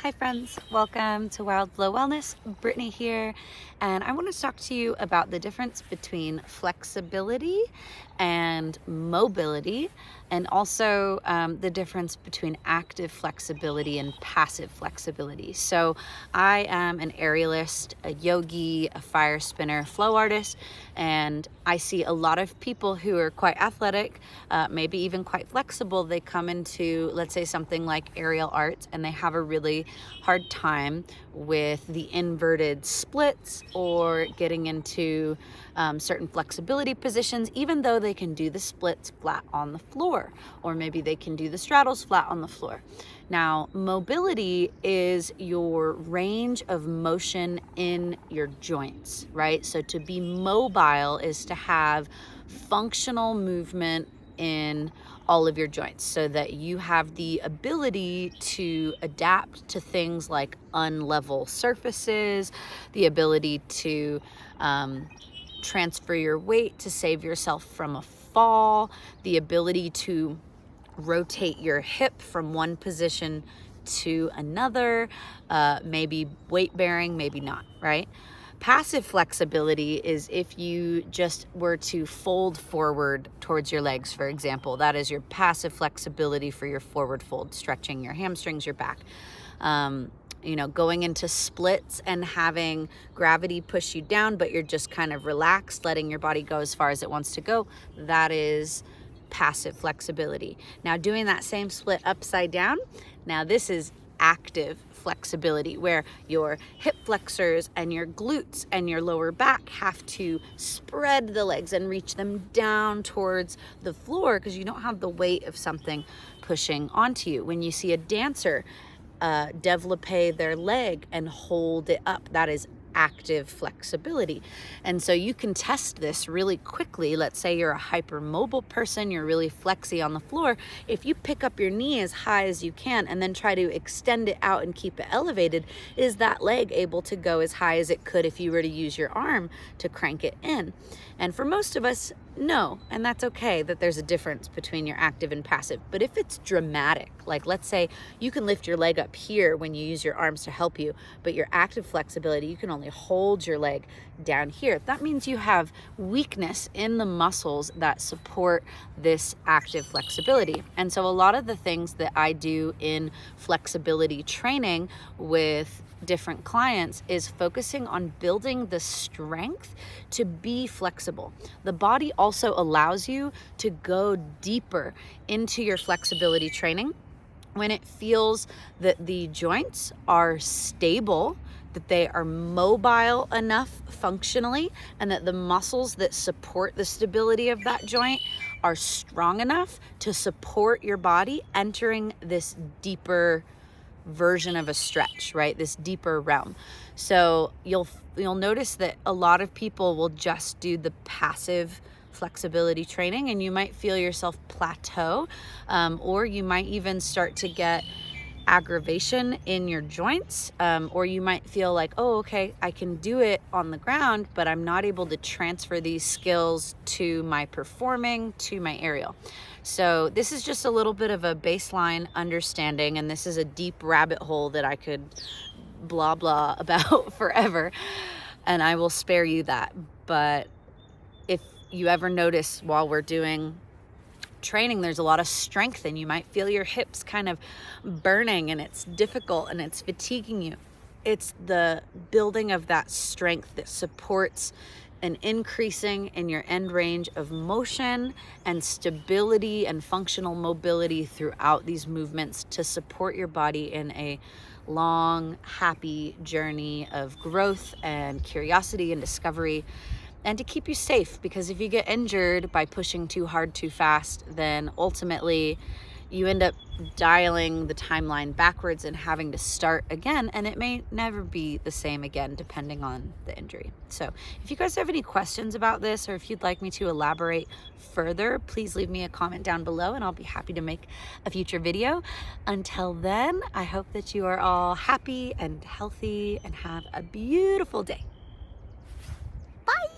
Hi friends, welcome to Wild Flow Wellness. Brittany here, and I want to talk to you about the difference between flexibility and mobility, and also the difference between active flexibility and passive flexibility. So I am an aerialist, a yogi, a fire spinner, flow artist, and I see a lot of people who are quite athletic, maybe even quite flexible. They come into, let's say, something like aerial art, and they have a really hard time with the inverted splits or getting into certain flexibility positions, even though they can do the splits flat on the floor, or maybe they can do the straddles flat on the floor. Now, mobility is your range of motion in your joints, right? So to be mobile is to have functional movement in all of your joints so that you have the ability to adapt to things like unlevel surfaces, the ability to transfer your weight to save yourself from a fall, the ability to rotate your hip from one position to another, maybe weight bearing, maybe not, right? Passive flexibility is if you just were to fold forward towards your legs, for example. That is your passive flexibility for your forward fold, stretching your hamstrings, your back. Going into splits and having gravity push you down, but you're just kind of relaxed, letting your body go as far as it wants to go. That is passive flexibility. Now doing that same split upside down, now this is active flexibility, where your hip flexors and your glutes and your lower back have to spread the legs and reach them down towards the floor because you don't have the weight of something pushing onto you. When you see a dancer develope their leg and hold it up, that is active flexibility. And so you can test this really quickly. Let's say you're a hypermobile person, you're really flexy on the floor. If you pick up your knee as high as you can and then try to extend it out and keep it elevated, is that leg able to go as high as it could if you were to use your arm to crank it in? And for most of us, no, and that's okay that there's a difference between your active and passive. But if it's dramatic, like let's say you can lift your leg up here when you use your arms to help you, but your active flexibility, you can only hold your leg down here. That means you have weakness in the muscles that support this active flexibility. And so a lot of the things that I do in flexibility training with different clients is focusing on building the strength to be flexible. The body also allows you to go deeper into your flexibility training when it feels that the joints are stable, that they are mobile enough functionally, and that the muscles that support the stability of that joint are strong enough to support your body entering this deeper version of a stretch, right? This deeper realm. So you'll notice that a lot of people will just do the passive flexibility training, and you might feel yourself plateau, or you might even start to get aggravation in your joints, or you might feel like, oh, okay, I can do it on the ground, but I'm not able to transfer these skills to my performing, to my aerial. So this is just a little bit of a baseline understanding, and this is a deep rabbit hole that I could blah blah about forever, and I will spare you that. But if you ever notice while we're doing training, there's a lot of strength and you might feel your hips kind of burning and it's difficult and it's fatiguing you, it's the building of that strength that supports an increasing in your end range of motion and stability and functional mobility throughout these movements to support your body in a long, happy journey of growth and curiosity and discovery, and to keep you safe. Because if you get injured by pushing too hard too fast, then ultimately you end up dialing the timeline backwards and having to start again, and it may never be the same again depending on the injury. So if you guys have any questions about this, or if you'd like me to elaborate further, please leave me a comment down below and I'll be happy to make a future video. Until then, I hope that you are all happy and healthy and have a beautiful day. Bye.